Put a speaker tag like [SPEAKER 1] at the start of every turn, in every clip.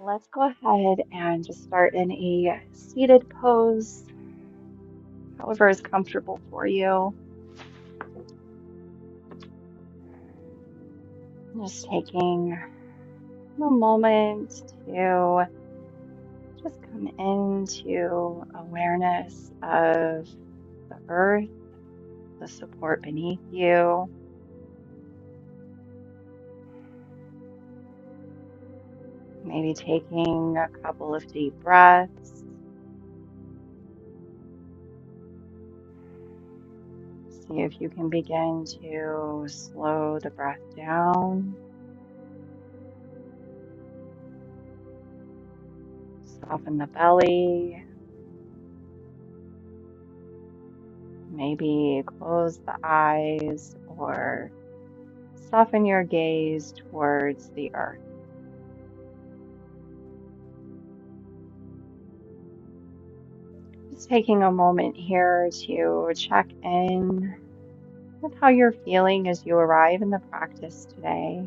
[SPEAKER 1] let's go ahead and just start in a seated pose, however is comfortable for you. Just taking a moment to just come into awareness of the earth, the support beneath you. Maybe taking a couple of deep breaths. See if you can begin to slow the breath down. Soften the belly. Maybe close the eyes or soften your gaze towards the earth. Just taking a moment here to check in with how you're feeling as you arrive in the practice today.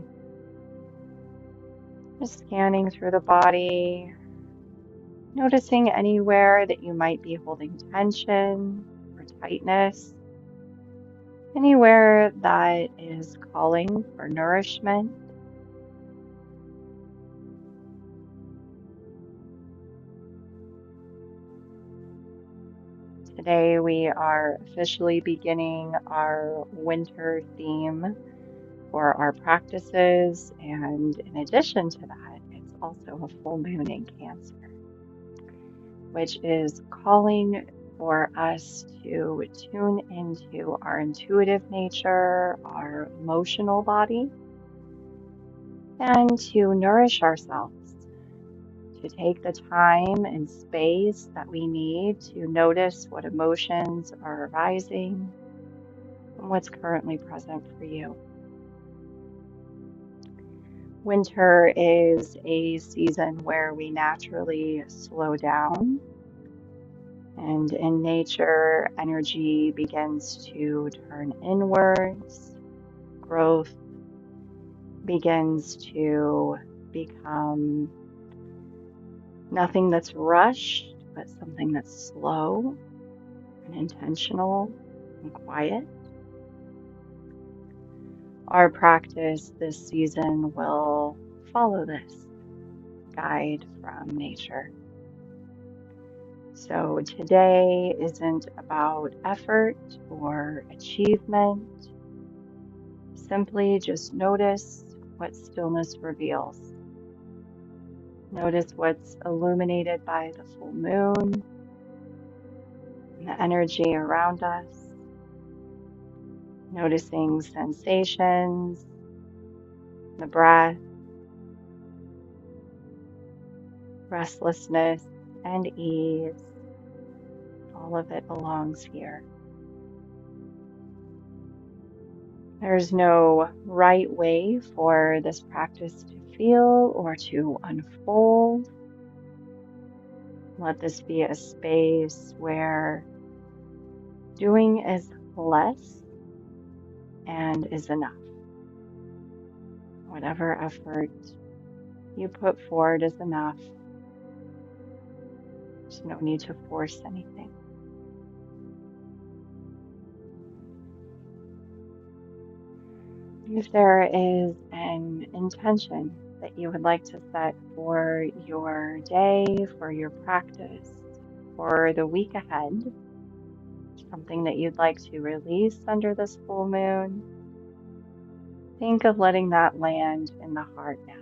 [SPEAKER 1] Just scanning through the body, noticing anywhere that you might be holding tension or tightness, anywhere that is calling for nourishment. Today we are officially beginning our winter theme for our practices, and in addition to that, it's also a full moon in Cancer, which is calling for us to tune into our intuitive nature, our emotional body, and to nourish ourselves, to take the time and space that we need to notice what emotions are arising and what's currently present for you. Winter is a season where we naturally slow down, and in nature, energy begins to turn inwards. Growth begins to become nothing that's rushed, but something that's slow and intentional and quiet. Our practice this season will follow this guide from nature. So today isn't about effort or achievement. Simply just notice what stillness reveals. Notice what's illuminated by the full moon and the energy around us. Noticing sensations, the breath, restlessness, and ease. All of it belongs here. There's no right way for this practice to feel or to unfold. Let this be a space where doing is less and is enough. Whatever effort you put forward is enough. There's no need to force anything. If there is an intention that you would like to set for your day, for your practice, for the week ahead, something that you'd like to release under this full moon, think of letting that land in the heart now.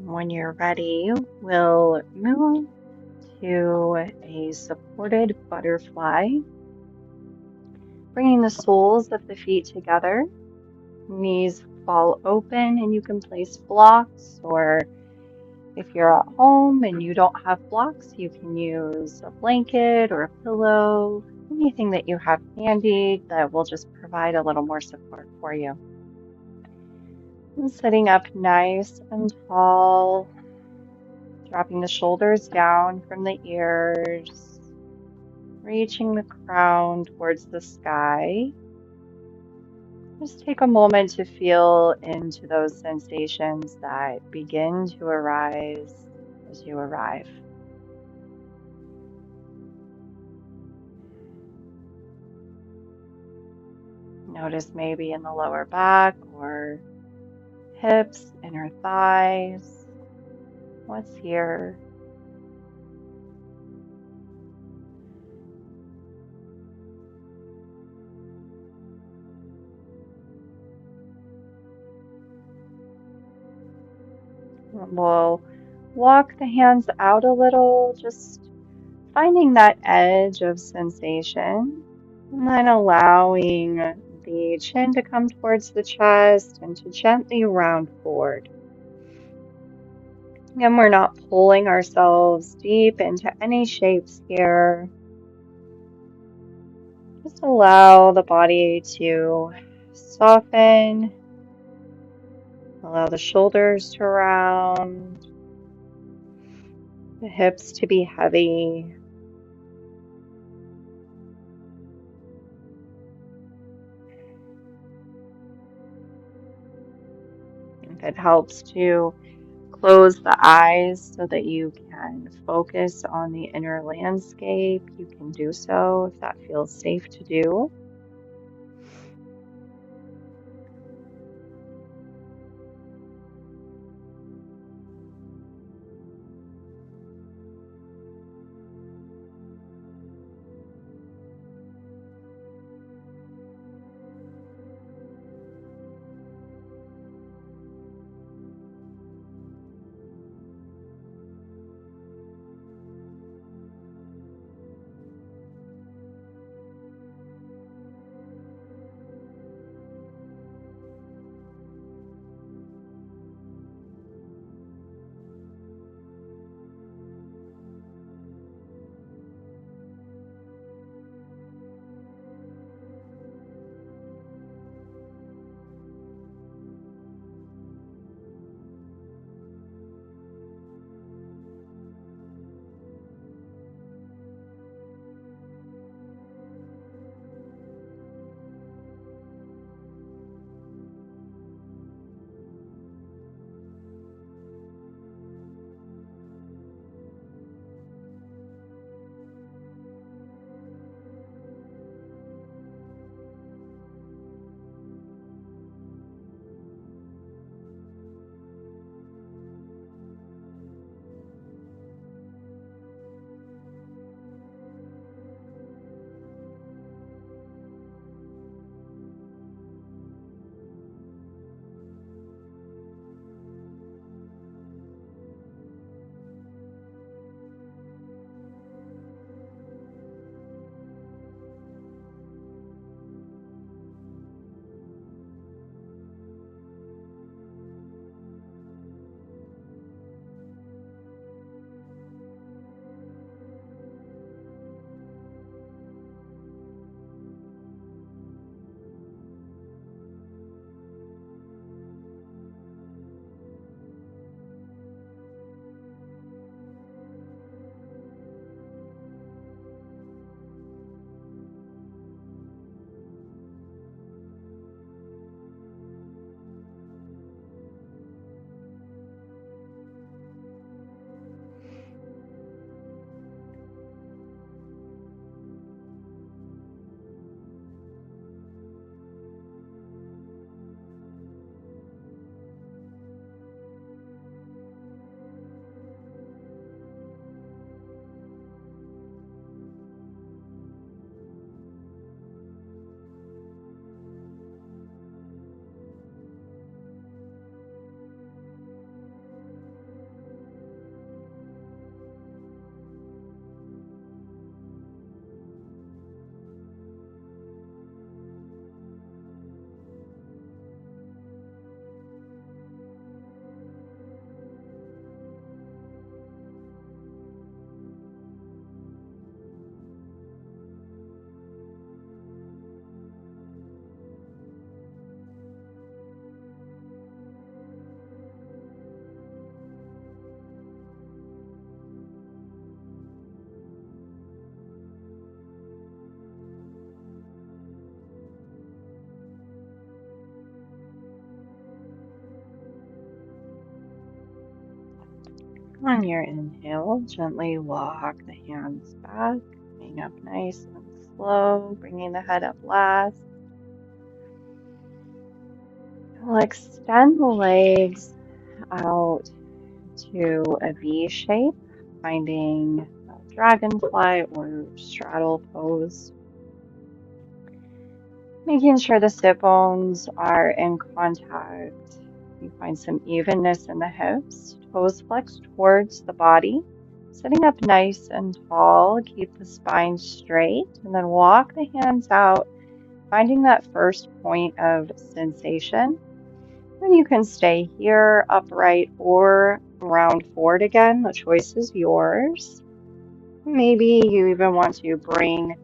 [SPEAKER 1] When you're ready, we'll move to a supported butterfly, bringing the soles of the feet together. Knees fall open and you can place blocks, or if you're at home and you don't have blocks, you can use a blanket or a pillow, anything that you have handy that will just provide a little more support for you. And sitting up nice and tall, dropping the shoulders down from the ears, reaching the crown towards the sky. Just take a moment to feel into those sensations that begin to arise as you arrive. Notice maybe in the lower back or hips, inner thighs. What's here? We'll walk the hands out a little, just finding that edge of sensation, and then allowing the chin to come towards the chest and to gently round forward. Again, we're not pulling ourselves deep into any shapes here. Just allow the body to soften, allow the shoulders to round, the hips to be heavy. If it helps to close the eyes so that you can focus on the inner landscape, you can do so if that feels safe to do. On your inhale, gently walk the hands back, coming up nice and slow, bringing the head up last. We'll extend the legs out to a V shape, finding a dragonfly or straddle pose. Making sure the sit bones are in contact. You find some evenness in the hips, toes flexed towards the body. Sitting up nice and tall, keep the spine straight, and then walk the hands out, finding that first point of sensation. And you can stay here, upright, or round forward again. The choice is yours. Maybe you even want to bring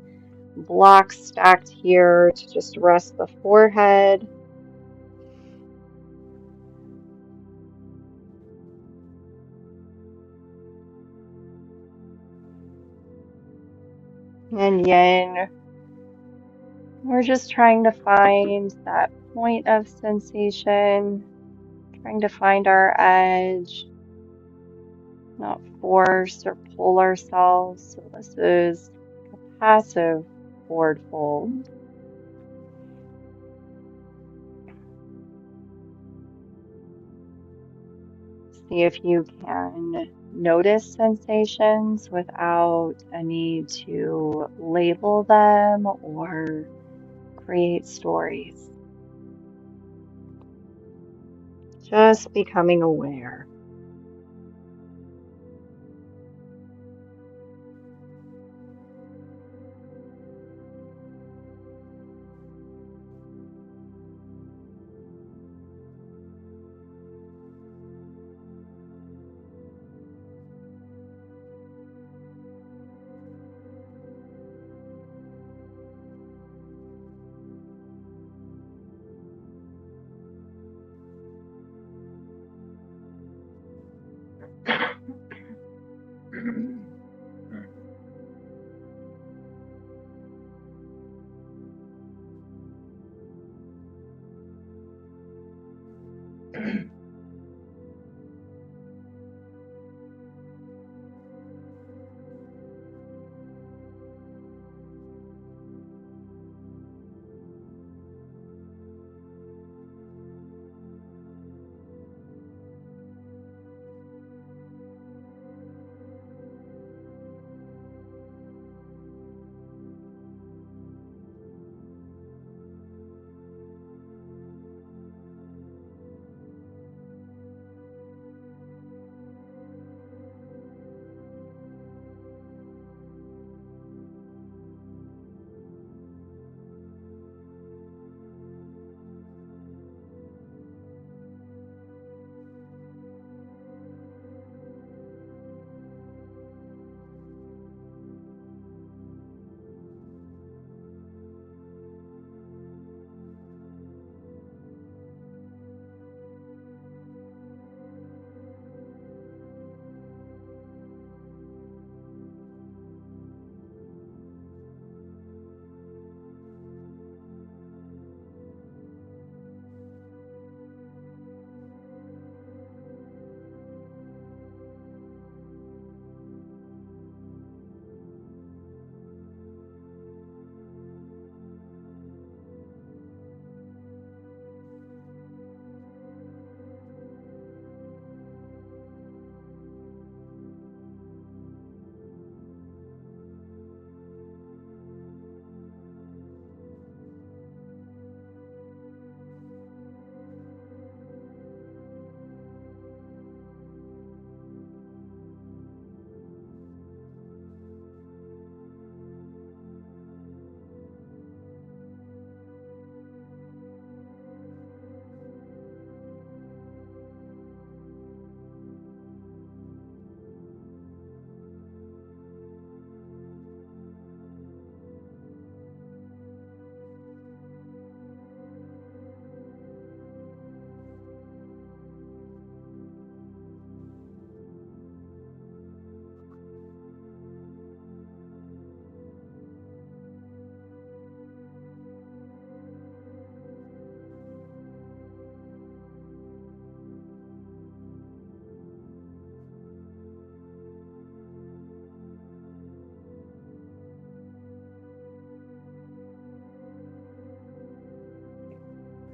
[SPEAKER 1] blocks stacked here to just rest the forehead. And yin, we're just trying to find that point of sensation, trying to find our edge, not force or pull ourselves. So this is a passive forward fold. See if you can notice sensations without a need to label them or create stories. Just becoming aware.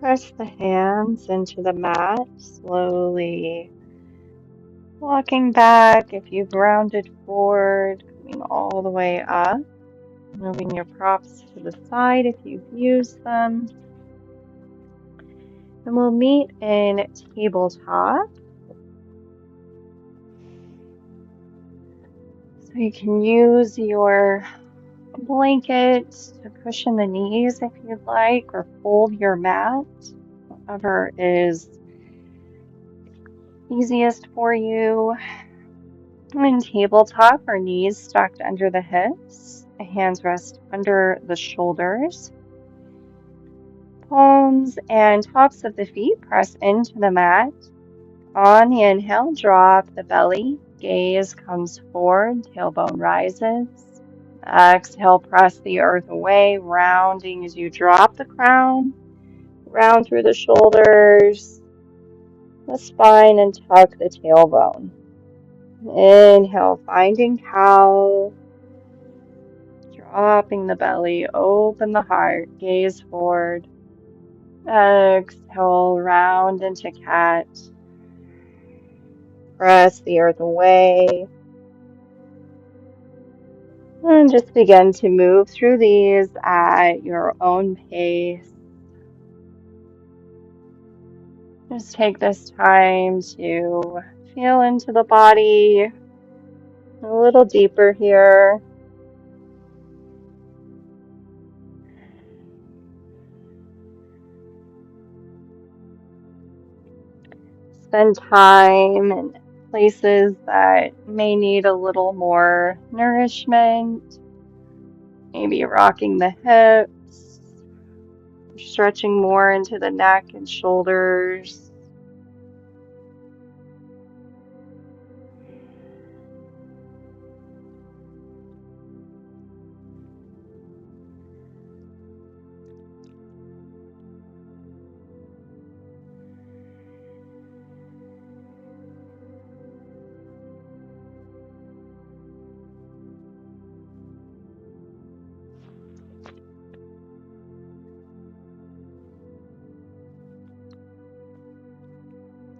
[SPEAKER 1] Press the hands into the mat, slowly walking back if you've rounded forward, coming all the way up, moving your props to the side if you've used them. And we'll meet in tabletop. So you can use your blanket to cushion the knees if you'd like, or fold your mat, whatever is easiest for you. In tabletop, our knees stacked under the hips, hands rest under the shoulders, palms and tops of the feet press into the mat. On the inhale, drop the belly, gaze comes forward, tailbone rises. Exhale, press the earth away, rounding as you drop the crown, round through the shoulders, the spine, and tuck the tailbone. Inhale, finding cow, dropping the belly, open the heart, gaze forward. Exhale, round into cat. Press the earth away. And just begin to move through these at your own pace. Just take this time to feel into the body a little deeper here. Spend time in places that may need a little more nourishment. Maybe rocking the hips, stretching more into the neck and shoulders.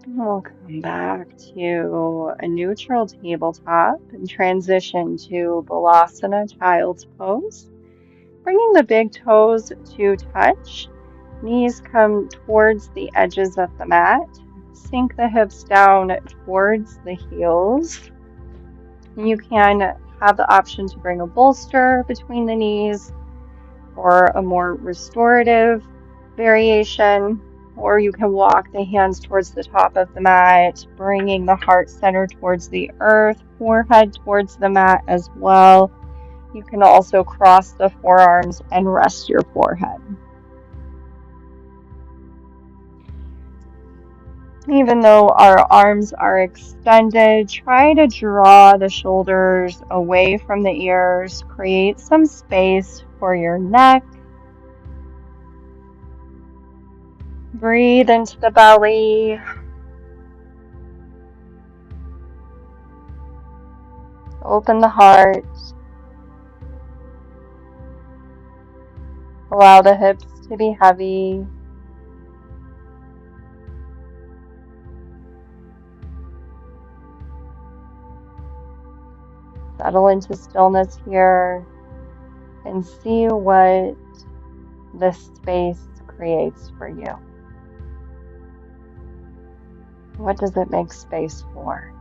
[SPEAKER 1] We'll come back to a neutral tabletop and transition to Balasana, Child's Pose. Bringing the big toes to touch, knees come towards the edges of the mat. Sink the hips down towards the heels. You can have the option to bring a bolster between the knees or a more restorative variation, or you can walk the hands towards the top of the mat, bringing the heart center towards the earth, forehead towards the mat as well. You can also cross the forearms and rest your forehead. Even though our arms are extended, try to draw the shoulders away from the ears. Create some space for your neck. Breathe into the belly. Open the heart. Allow the hips to be heavy. Settle into stillness here and see what this space creates for you. What does it make space for?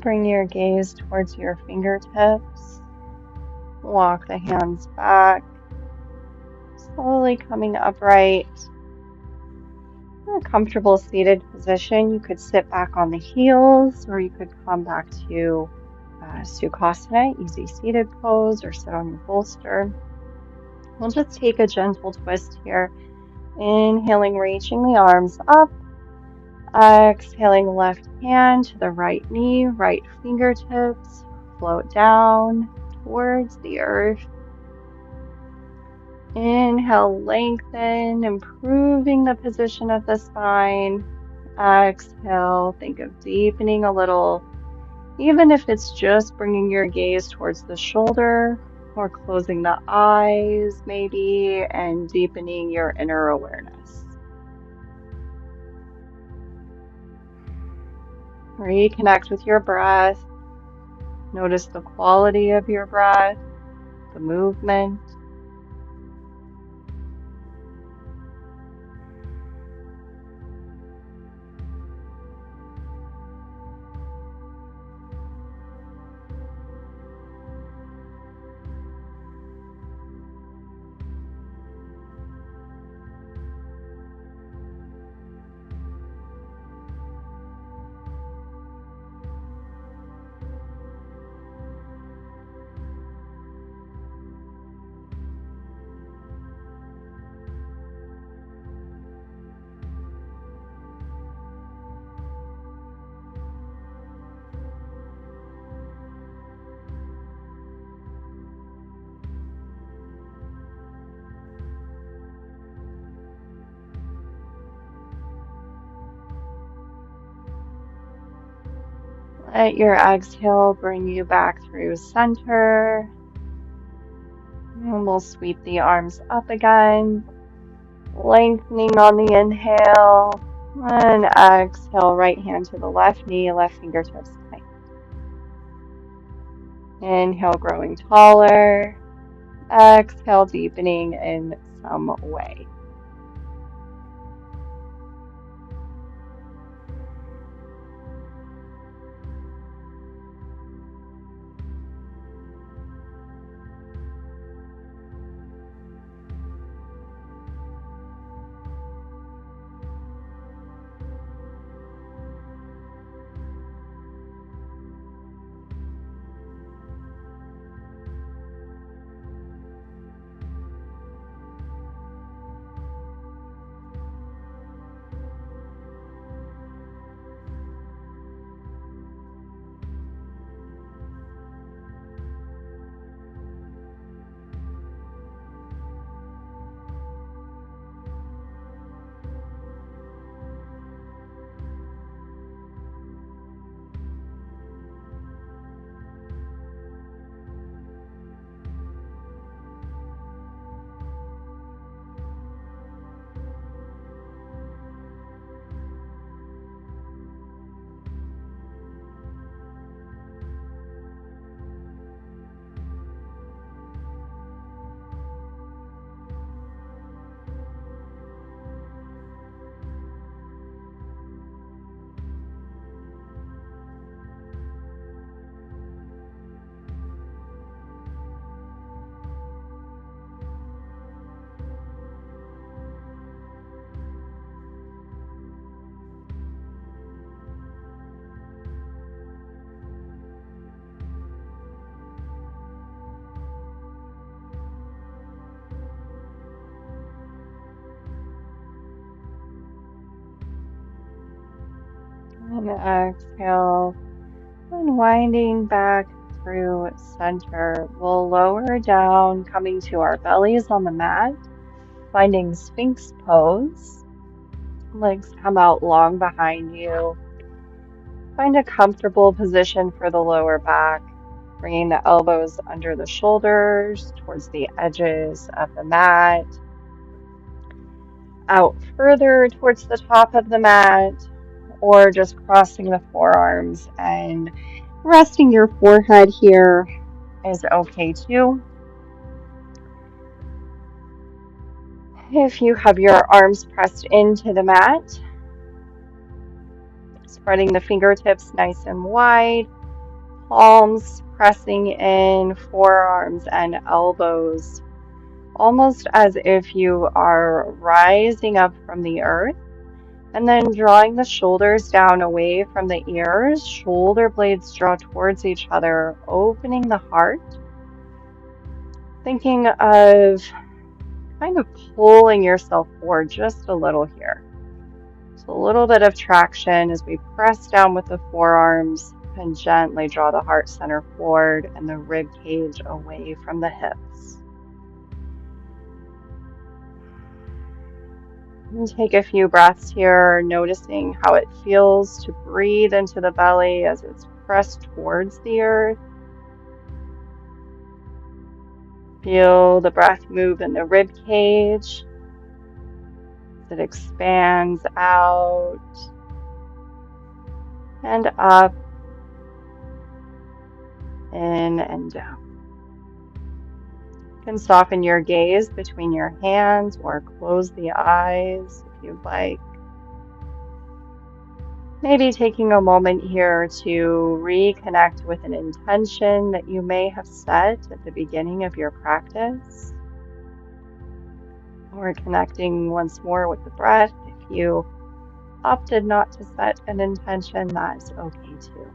[SPEAKER 1] Bring your gaze towards your fingertips. Walk the hands back, slowly coming upright. In a comfortable seated position, you could sit back on the heels, or you could come back to Sukhasana, easy seated pose, or sit on your bolster. We'll just take a gentle twist here. Inhaling, reaching the arms up. Exhaling, left hand to the right knee, right fingertips. Float down towards the earth. Inhale, lengthen, improving the position of the spine. Exhale, think of deepening a little, even if it's just bringing your gaze towards the shoulder or closing the eyes maybe and deepening your inner awareness. Reconnect with your breath. Notice the quality of your breath, the movement. Let your exhale bring you back through center. And we'll sweep the arms up again, lengthening on the inhale. And exhale, right hand to the left knee, left fingertips tight. Inhale, growing taller. Exhale, deepening in some way. And exhale, unwinding back through center. We'll lower down, coming to our bellies on the mat, finding Sphinx pose. Legs come out long behind you. Find a comfortable position for the lower back, bringing the elbows under the shoulders, towards the edges of the mat, out further towards the top of the mat, or just crossing the forearms and resting your forehead here is okay too. If you have your arms pressed into the mat, spreading the fingertips nice and wide, Palms pressing in, forearms and elbows, almost as if you are rising up from the earth. And then drawing the shoulders down away from the ears, shoulder blades draw towards each other, opening the heart. Thinking of kind of pulling yourself forward just a little here. So a little bit of traction as we press down with the forearms and gently draw the heart center forward and the rib cage away from the hips. And take a few breaths here, noticing how it feels to breathe into the belly as it's pressed towards the earth. Feel the breath move in the rib cage as it expands out and up, in and down. You can soften your gaze between your hands or close the eyes if you'd like. Maybe taking a moment here to reconnect with an intention that you may have set at the beginning of your practice, or connecting once more with the breath. If you opted not to set an intention, that's okay too.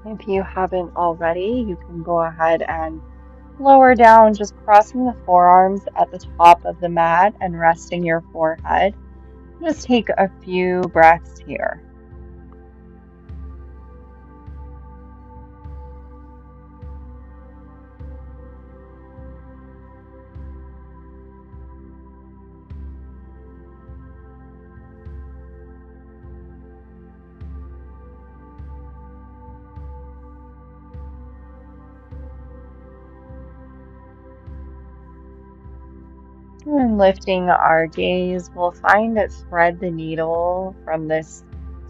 [SPEAKER 1] If you haven't already, you can go ahead and lower down, just crossing the forearms at the top of the mat and resting your forehead. Just take a few breaths here. And lifting our gaze, we'll find that thread the needle from this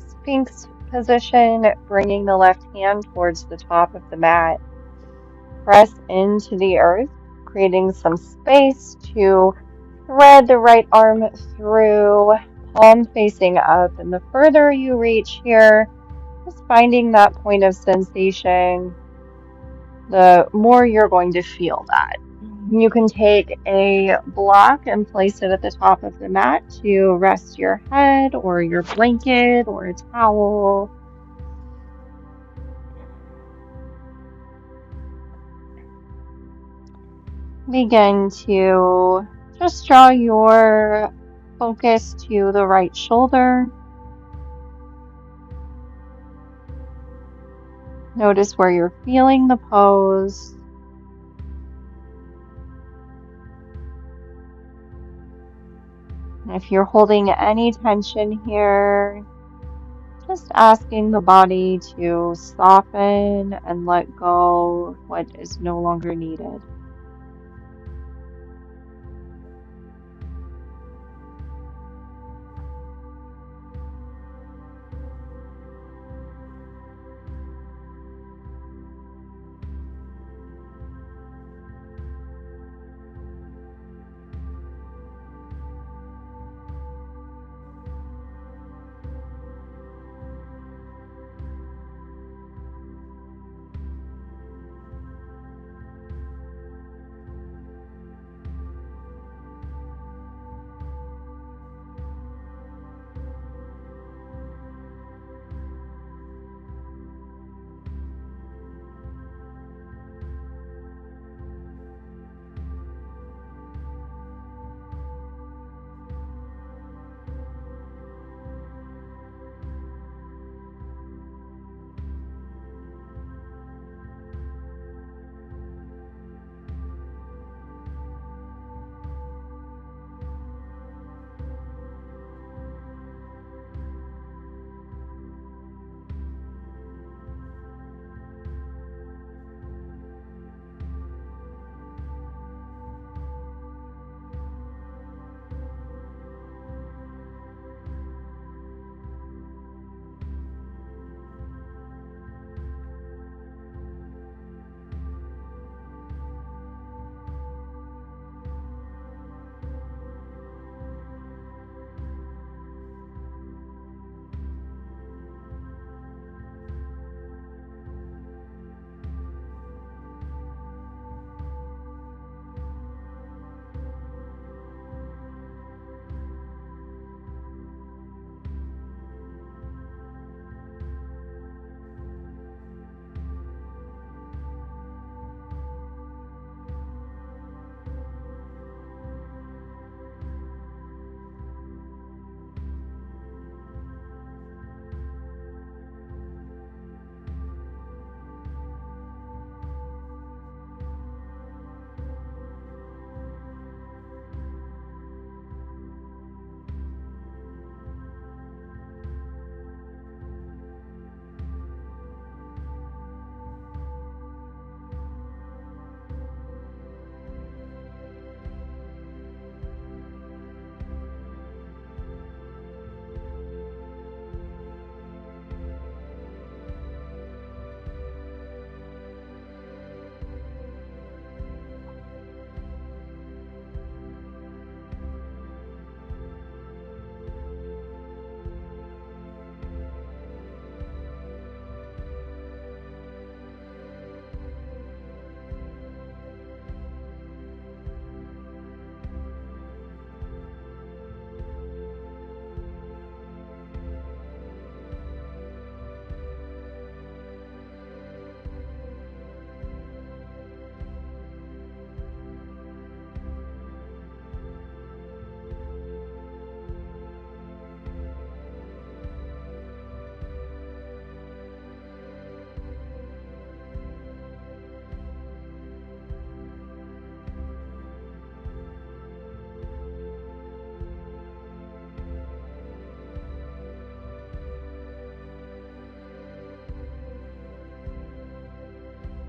[SPEAKER 1] Sphinx position, bringing the left hand towards the top of the mat. Press into the earth, creating some space to thread the right arm through, palm facing up. And the further you reach here, just finding that point of sensation. the more you're going to feel that. You can take a block and place it at the top of the mat to rest your head or your blanket or a towel. Begin to just draw your focus to the right shoulder. Notice where you're feeling the pose. And if you're holding any tension here, just asking the body to soften and let go of what is no longer needed.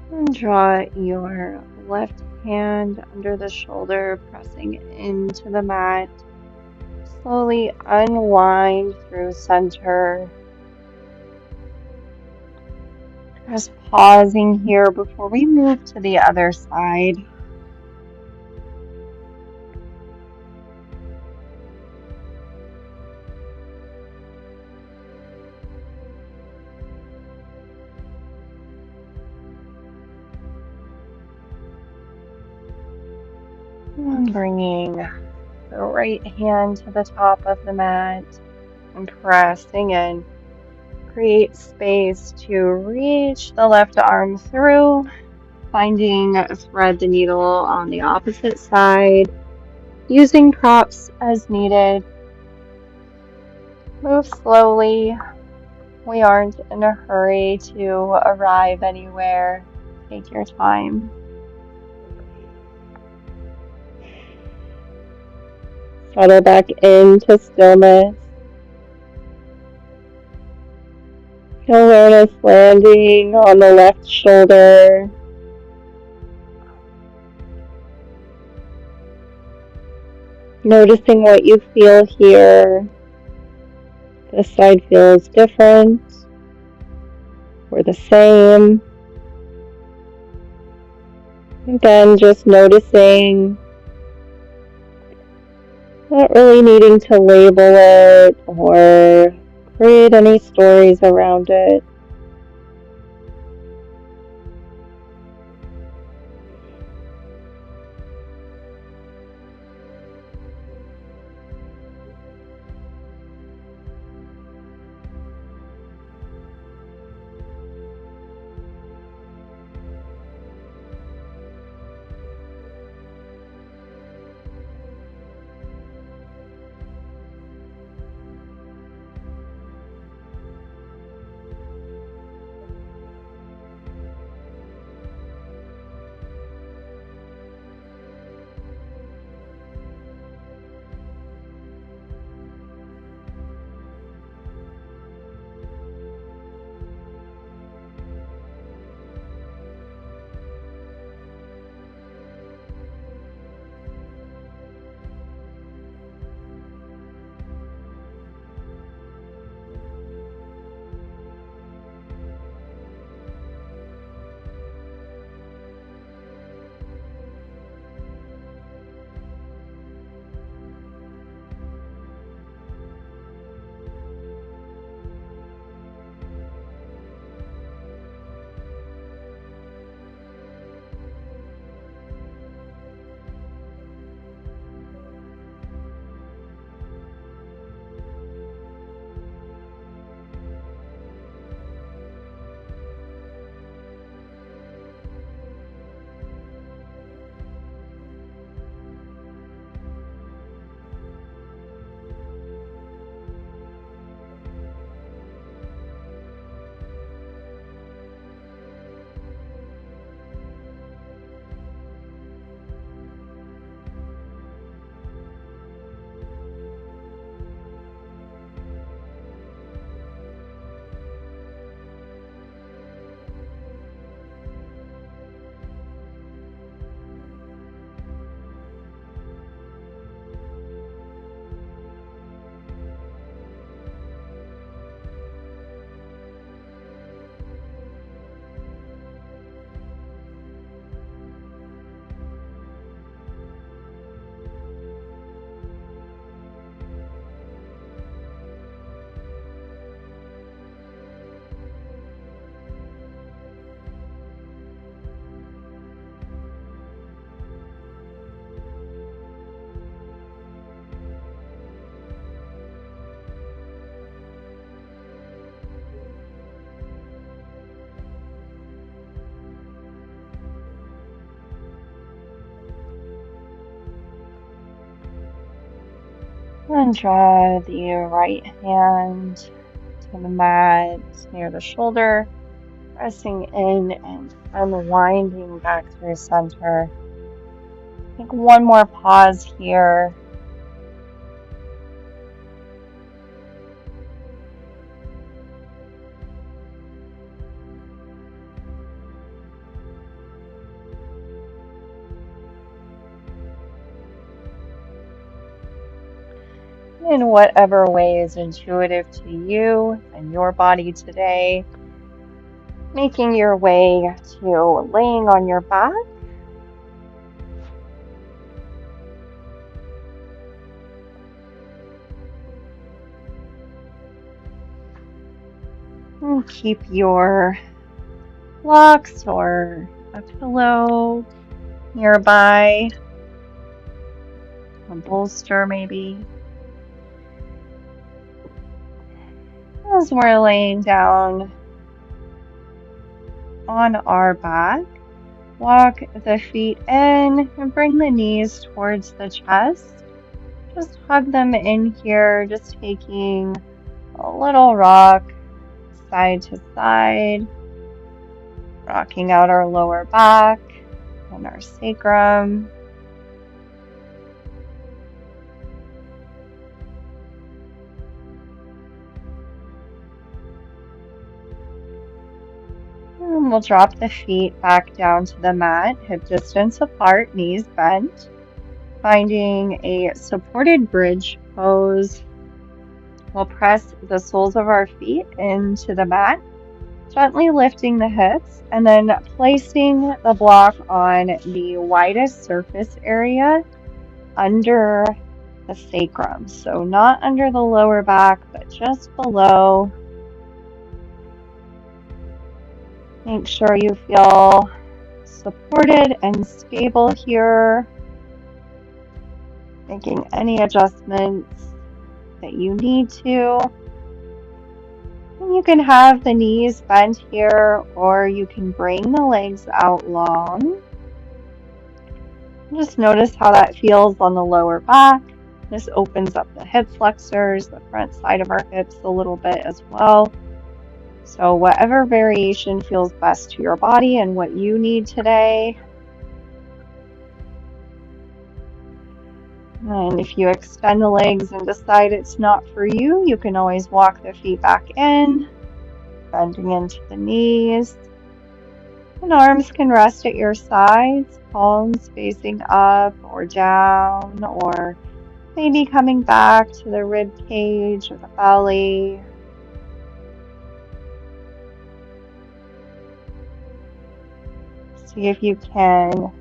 [SPEAKER 1] And draw your left hand under the shoulder, pressing into the mat. Slowly unwind through center. Just pausing here before we move to the other side. And bringing the right hand to the top of the mat and pressing in. Create space to reach the left arm through, finding thread the needle on the opposite side, using props as needed. Move slowly. We aren't in a hurry to arrive anywhere. Take your time. Settle back into stillness. Awareness landing on the left shoulder. Noticing what you feel here. This side feels different or the same. Again, just noticing, not really needing to label it or create any stories around it. And draw the right hand to the mat near the shoulder, pressing in and unwinding back through center. Take one more pause here. In whatever way is intuitive to you and your body today, making your way to laying on your back. And keep your blocks or a pillow nearby. a bolster maybe. As we're laying down on our back, walk the feet in and bring the knees towards the chest. Just hug them in here, just taking a little rock side to side, rocking out our lower back and our sacrum. And we'll drop the feet back down to the mat, hip distance apart, knees bent. Finding a supported bridge pose. We'll press the soles of our feet into the mat, gently lifting the hips, and then placing the block on the widest surface area under the sacrum. So not under the lower back, but just below. Make sure you feel supported and stable here. Making any adjustments that you need to. And you can have the knees bent here, or you can bring the legs out long. Just notice how that feels on the lower back. This opens up the hip flexors, the front side of our hips a little bit as well. So whatever variation feels best to your body and what you need today. And if you extend the legs and decide it's not for you, you can always walk the feet back in, bending into the knees. And arms can rest at your sides, palms facing up or down, or maybe coming back to the rib cage or the belly. See if you can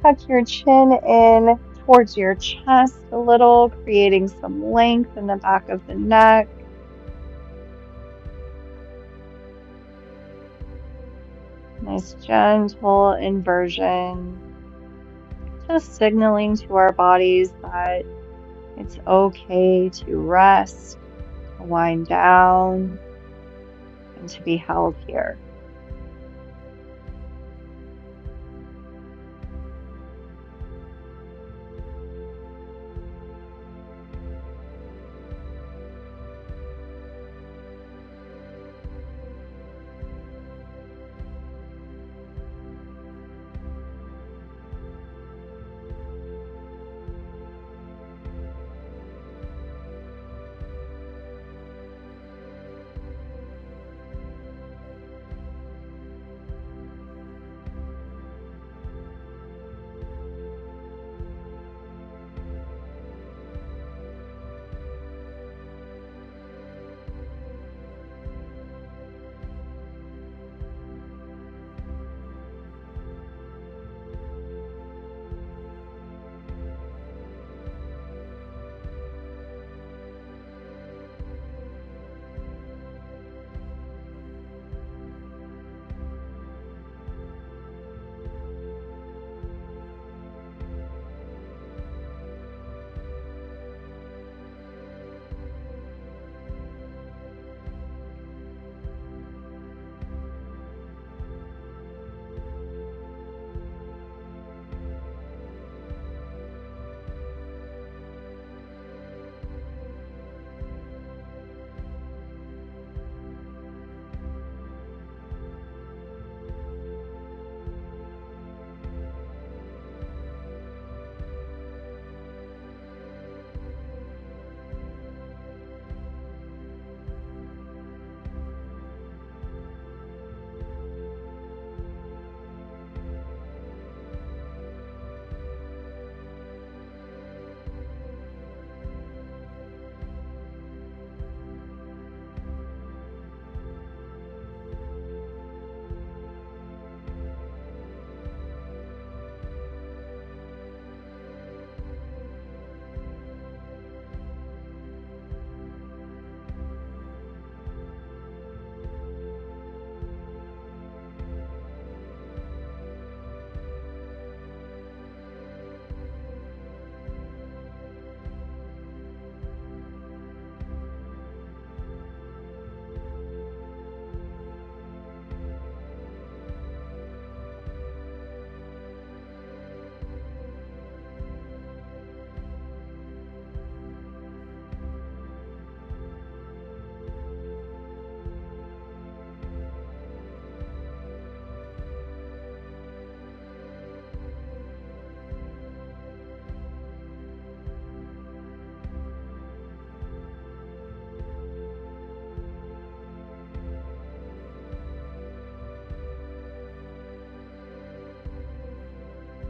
[SPEAKER 1] tuck your chin in towards your chest a little, creating some length in the back of the neck. Nice gentle inversion. Just signaling to our bodies that it's okay to rest, to wind down, and to be held here.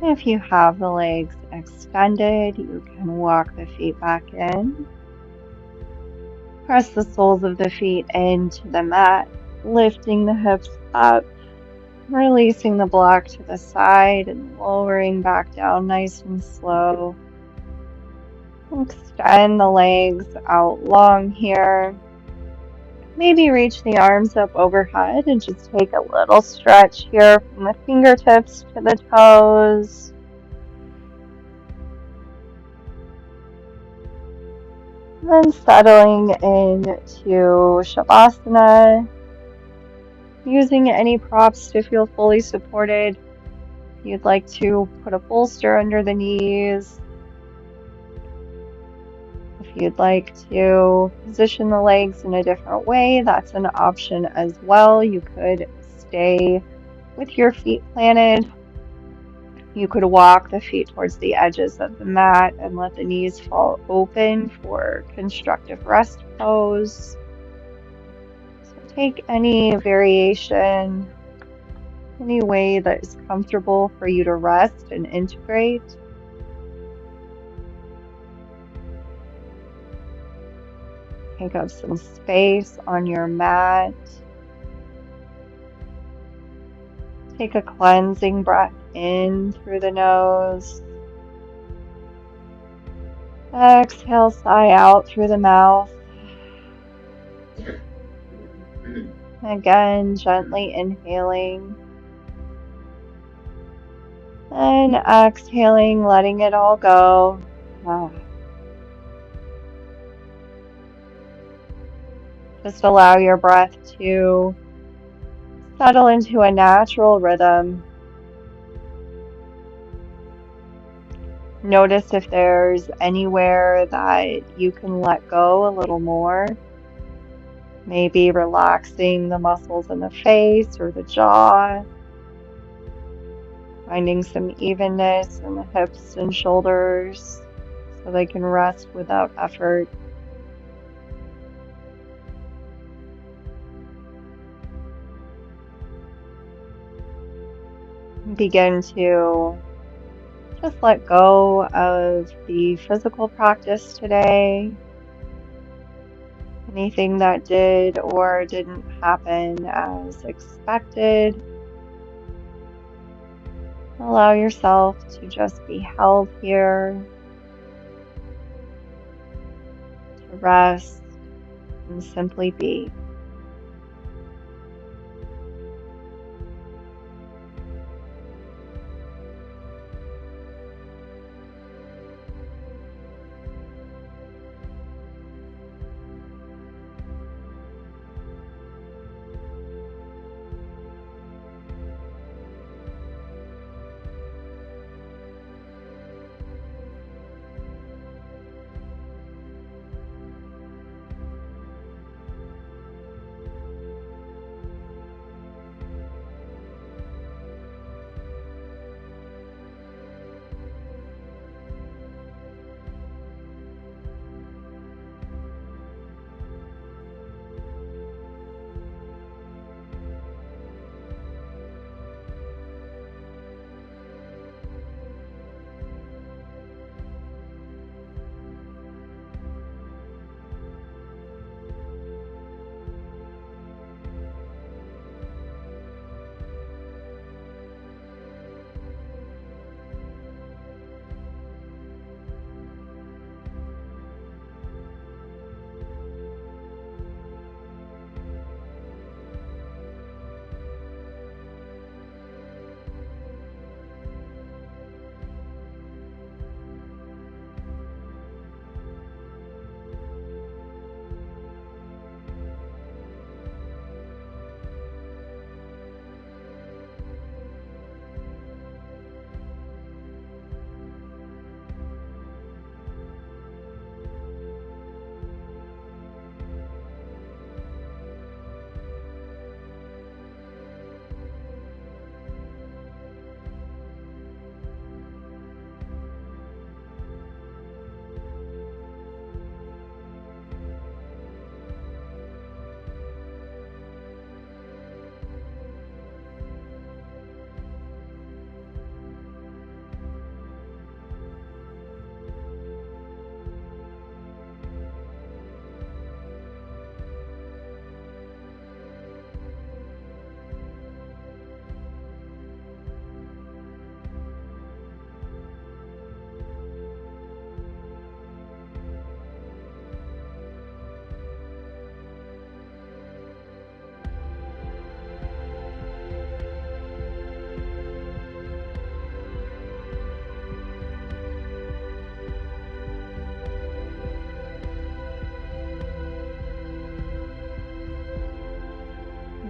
[SPEAKER 1] If you have the legs extended, you can walk the feet back in. Press the soles of the feet into the mat, lifting the hips up, releasing the block to the side and lowering back down nice and slow. Extend the legs out long here. Maybe reach the arms up overhead and just take a little stretch here from the fingertips to the toes. Then settling into Shavasana, using any props to feel fully supported. If you'd like to put a bolster under the knees, if you'd like to position the legs in a different way, that's an option as well. You could stay with your feet planted. You could walk the feet towards the edges of the mat and let the knees fall open for constructive rest pose. So take any variation, any way that is comfortable for you to rest and integrate. Take up some space on your mat. Take a cleansing breath in through the nose. Exhale, sigh out through the mouth. Again, gently inhaling. And exhaling, letting it all go. Just allow your breath to settle into a natural rhythm. Notice if there's anywhere that you can let go a little more. Maybe relaxing the muscles in the face or the jaw. Finding some evenness in the hips and shoulders so they can rest without effort. Begin to just let go of the physical practice today. Anything that did or didn't happen as expected. Allow yourself to just be held here, to rest and simply be.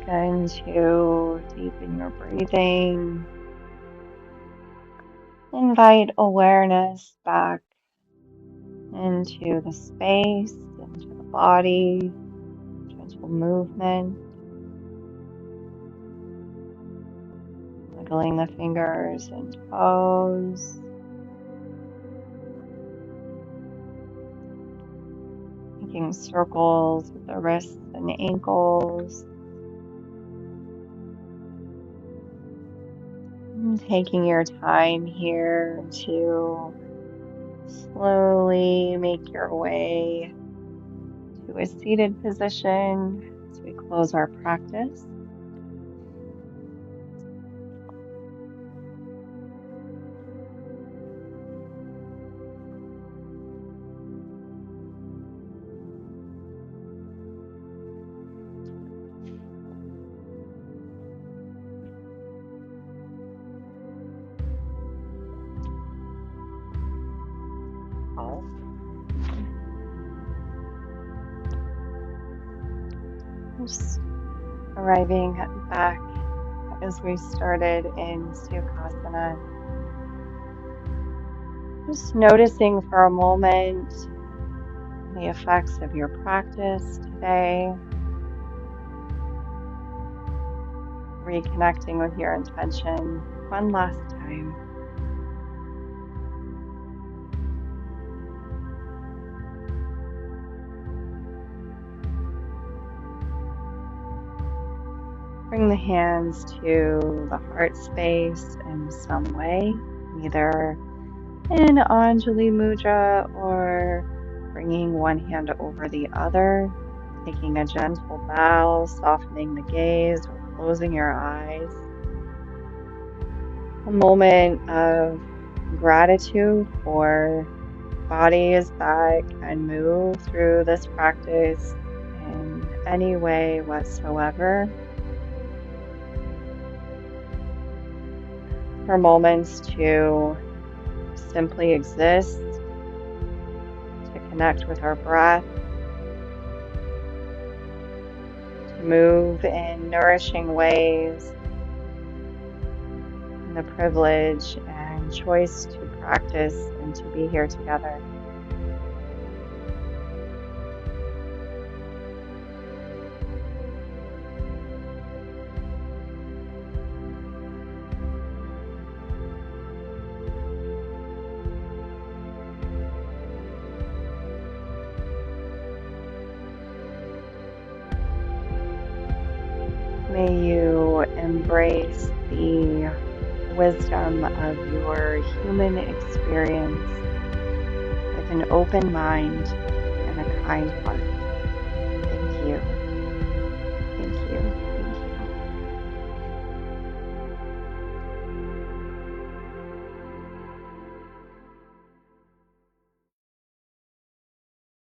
[SPEAKER 1] Begin to deepen your breathing. Invite awareness back into the space, into the body, gentle movement, wiggling the fingers and toes, making circles with the wrists and ankles, and taking your time here to slowly make your way to a seated position as we close our practice. Just arriving back as we started in Sukhasana. Just noticing for a moment the effects of your practice today. Reconnecting with your intention one last time. Bring the hands to the heart space in some way, either in Anjali Mudra or bringing one hand over the other, taking a gentle bow, softening the gaze, or closing your eyes. A moment of gratitude for bodies that can move through this practice in any way whatsoever. For moments to simply exist, to connect with our breath, to move in nourishing ways, and the privilege and choice to practice and to be here together. May you embrace the wisdom of your human experience with an open mind and a kind heart.